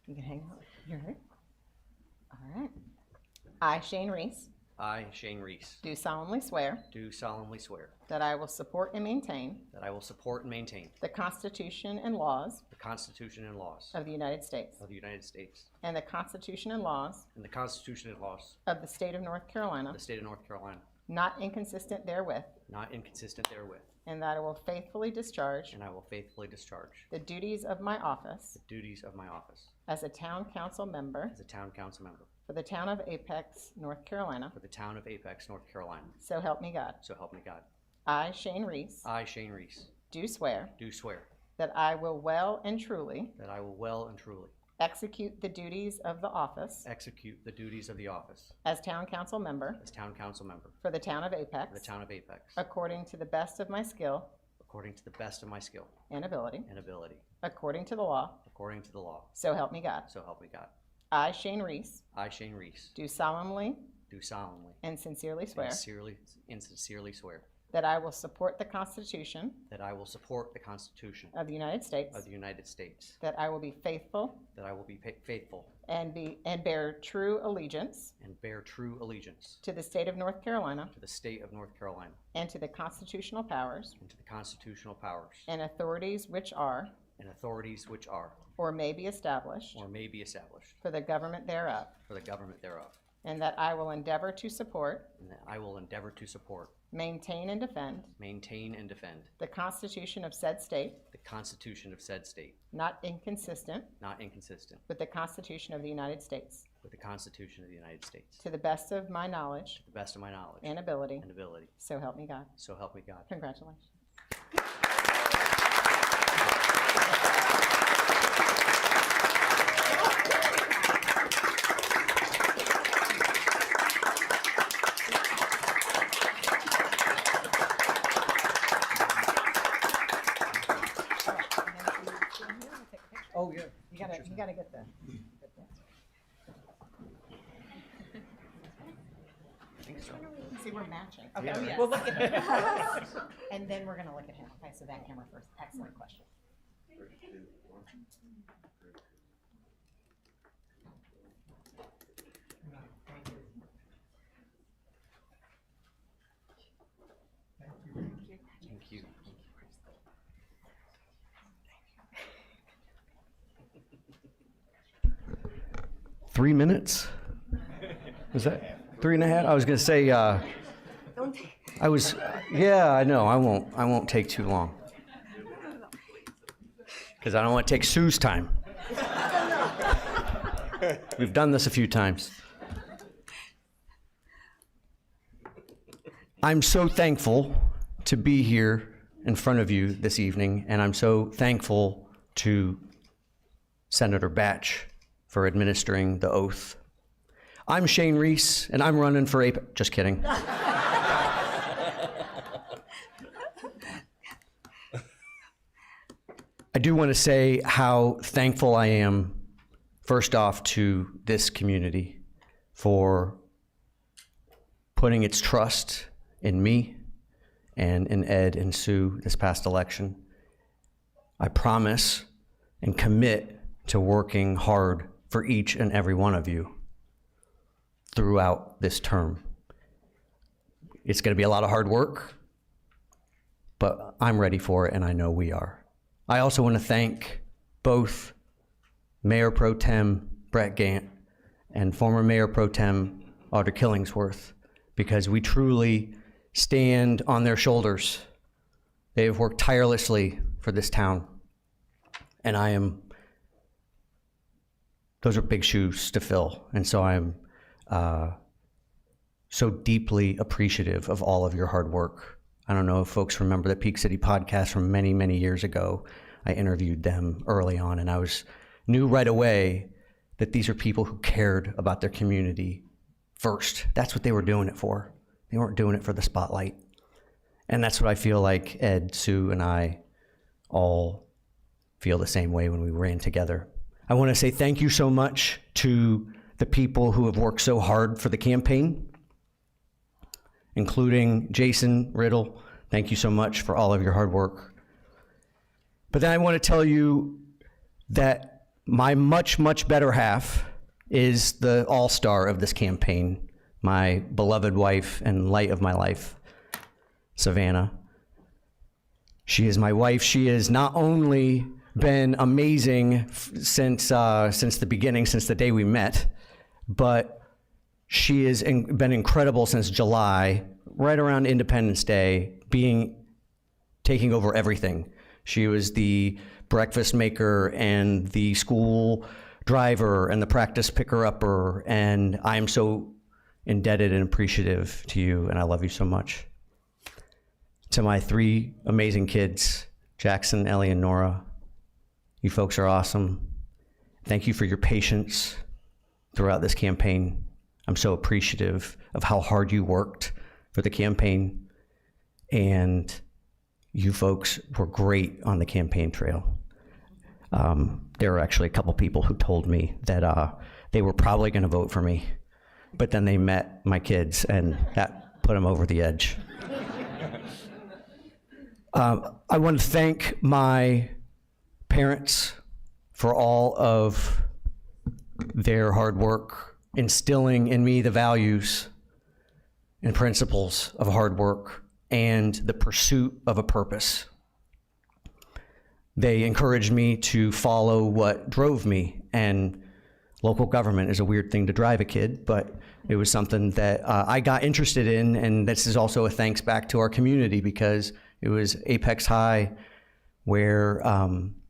You can hang out. You're right. All right. I, Shane Reese, I, Shane Reese, do solemnly swear do solemnly swear that I will support and maintain that I will support and maintain the Constitution and laws the Constitution and laws of the United States of the United States and the Constitution and laws and the Constitution and laws of the State of North Carolina, of the State of North Carolina, not inconsistent therewith, not inconsistent therewith, and that I will faithfully discharge and I will faithfully discharge the duties of my office the duties of my office as a town council member as a town council member for the town of Apex, North Carolina. for the town of Apex, North Carolina. So help me God. So help me God. I, Shane Reese, I, Shane Reese, do swear do swear that I will well and truly that I will well and truly execute the duties of the office execute the duties of the office as town council member as town council member for the town of for Apex the town of Apex according to the best of my skill according to the best of my skill and ability, and ability, according to the law. according to the law. So help me God. So help me God. I, Shane Reese, I, Shane Reese, do solemnly do solemnly and sincerely swear and sincerely swear that I will support the Constitution that I will support the Constitution of the United States, of the United States, that I will be faithful that I will be faithful and bear true allegiance and bear true allegiance to the state of North Carolina to the state of North Carolina and to the constitutional powers and to the constitutional powers and authorities which are and authorities which are or may be established or may be established for the government thereof, for the government thereof, and that I will endeavor to support, and that I will endeavor to support, maintain, and defend maintain, and defend the Constitution of said state, the Constitution of said state, not inconsistent not inconsistent with the Constitution of the United States, with the Constitution of the United States, to the best of my knowledge to the best of my knowledge and ability. and ability. So help me God. So help me God. Congratulations. 哦耶！ You gotta get the. See, we're matching. Okay, Yeah. we'll look at him. And then we're gonna look at him. Okay, so that camera first. Excellent question. Thank you. 3 minutes? Was that 3.5? I was gonna say, I know, I won't take too long. Because I don't want to take Sue's time. We've done this a few times. I'm so thankful to be here in front of you this evening, and I'm so thankful to Senator Batch for administering the oath. I'm Shane Reese, and I'm running for just kidding. I do want to say how thankful I am, first off, to this community for putting its trust in me and in Ed and Sue this past election. I promise and commit to working hard for each and every one of you throughout this term. It's going to be a lot of hard work, but I'm ready for it, and I know we are. I also want to thank both Mayor Pro Tem Brett Gant and former Mayor Pro Tem Audra Killingsworth, because we truly stand on their shoulders. They have worked tirelessly for this town, and those are big shoes to fill, and so I'm so deeply appreciative of all of your hard work. I don't know if folks remember the Peak City podcast from many, many years ago. I interviewed them early on, and knew right away that these are people who cared about their community first. That's what they were doing it for. They weren't doing it for the spotlight. And that's what I feel like Ed, Sue, and I all feel the same way when we ran together. I want to say thank you so much to the people who have worked so hard for the campaign, including Jason Riddle. Thank you so much for all of your hard work. But then I want to tell you that my much, much better half is the all-star of this campaign, my beloved wife and light of my life, Savannah. She is my wife. She has not only been amazing since the beginning, since the day we met, but she has been incredible since July, right around Independence Day, taking over everything. She was the breakfast maker and the school driver and the practice picker-upper, and I am so indebted and appreciative to you, and I love you so much. To my 3 amazing kids, Jackson, Ellie, and Nora, you folks are awesome. Thank you for your patience throughout this campaign. I'm so appreciative of how hard you worked for the campaign, and you folks were great on the campaign trail. There were actually a couple people who told me that they were probably going to vote for me, but then they met my kids, and that put them over the edge. I want to thank my parents for all of their hard work, instilling in me the values and principles of hard work and the pursuit of a purpose. They encouraged me to follow what drove me, and local government is a weird thing to drive a kid, but it was something that I got interested in, and this is also a thanks back to our community, because it was Apex High where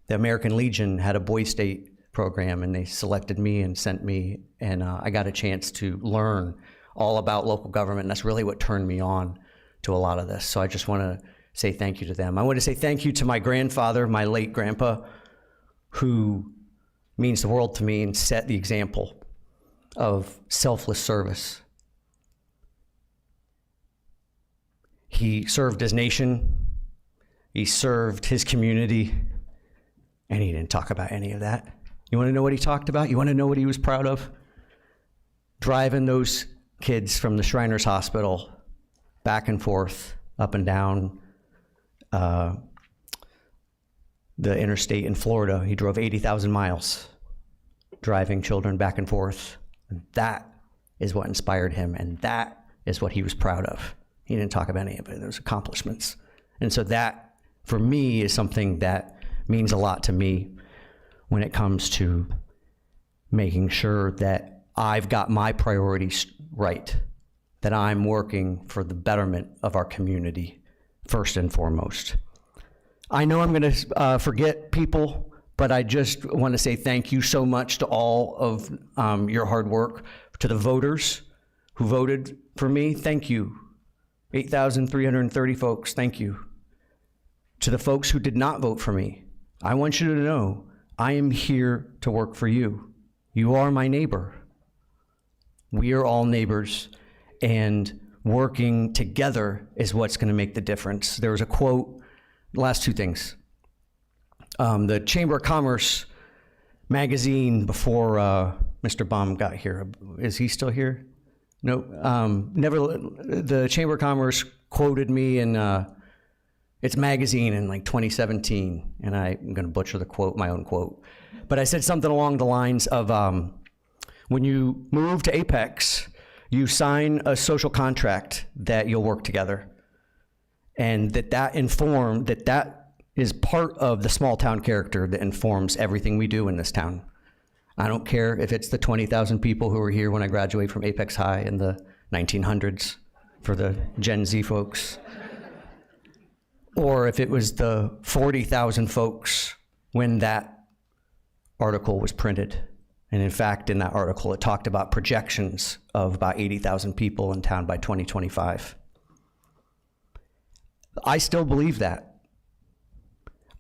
the American Legion had a Boy State program, and they selected me and sent me, and I got a chance to learn all about local government, and that's really what turned me on to a lot of this. So I just want to say thank you to them. I want to say thank you to my grandfather, my late grandpa, who means the world to me and set the example of selfless service. He served his nation, he served his community, and he didn't talk about any of that. You want to know what he talked about? You want to know what he was proud of? Driving those kids from the Shriners Hospital back and forth, up and down the interstate in Florida. He drove 80,000 miles, driving children back and forth. And that is what inspired him, and that is what he was proud of. He didn't talk about any of it, those accomplishments. And so that, for me, is something that means a lot to me when it comes to making sure that I've got my priorities right, that I'm working for the betterment of our community first and foremost. I know I'm going to forget people, but I just want to say thank you so much to all of your hard work. To the voters who voted for me, thank you. 8,330 folks, thank you. To the folks who did not vote for me, I want you to know I am here to work for you. You are my neighbor. We are all neighbors, and working together is what's going to make the difference. There was a quote, last 2 things. The Chamber of Commerce magazine, before Mr. Baum got here, is he still here? No, the Chamber of Commerce quoted me in its magazine in like 2017, and I'm going to butcher the quote, my own quote, but I said something along the lines of, when you move to Apex, you sign a social contract that you'll work together, and that is part of the small town character that informs everything we do in this town. I don't care if it's the 20,000 people who were here when I graduated from Apex High in the 1900s for the Gen Z folks, or if it was the 40,000 folks when that article was printed. And in fact, in that article, it talked about projections of about 80,000 people in town by 2025. I still believe that.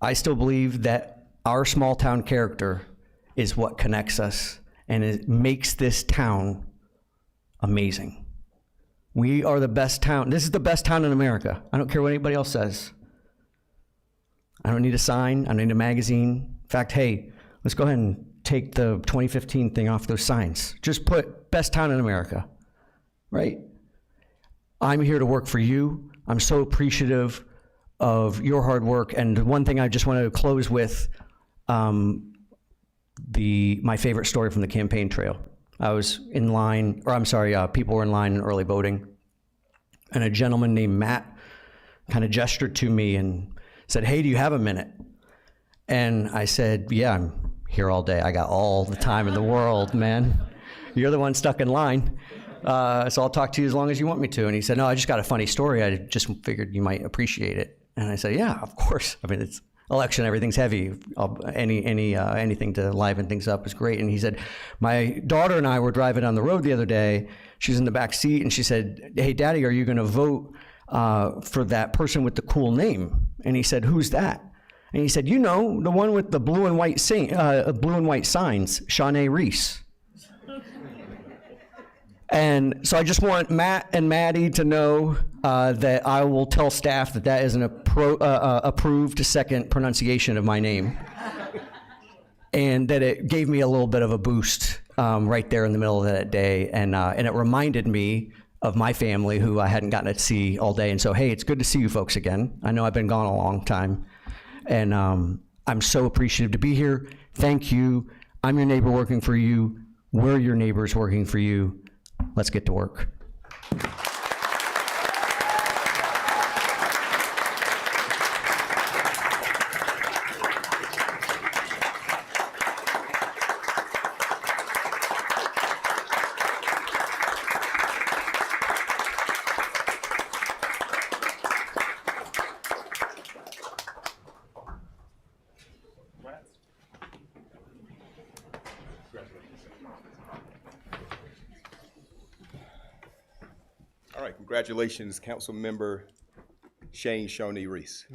I still believe that our small town character is what connects us, and it makes this town amazing. We are the best town. This is the best town in America. I don't care what anybody else says. I don't need a sign. I don't need a magazine. In fact, hey, let's go ahead and take the 2015 thing off those signs. Just put best town in America, right? I'm here to work for you. I'm so appreciative of your hard work. And one thing I just want to close with, my favorite story from the campaign trail. I was in line, or I'm sorry, people were in line in early voting, and a gentleman named Matt kind of gestured to me and said, "Hey, do you have a minute?" And I said, "Yeah, I'm here all day. I got all the time in the world, man. You're the one stuck in line. So I'll talk to you as long as you want me to." And he said, "No, I just got a funny story. I just figured you might appreciate it." And I said, "Yeah, of course. I mean, it's election, everything's heavy. Anything to liven things up is great." And he said, "My daughter and I were driving on the road the other day. She's in the back seat, and she said, 'Hey, Daddy, are you going to vote for that person with the cool name?' And he said, 'Who's that?' And he said, 'You know, the one with the blue and white signs, Shawnee Reese.'" And so I just want Matt and Maddie to know that I will tell staff that that is an approved second pronunciation of my name, and that it gave me a little bit of a boost right there in the middle of that day, and it reminded me of my family who I hadn't gotten to see all day. And so, hey, it's good to see you folks again. I know I've been gone a long time, and I'm so appreciative to be here. Thank you. I'm your neighbor working for you. We're your neighbors working for you. Let's get to work. All right, congratulations, Council Member Shawnee Reese.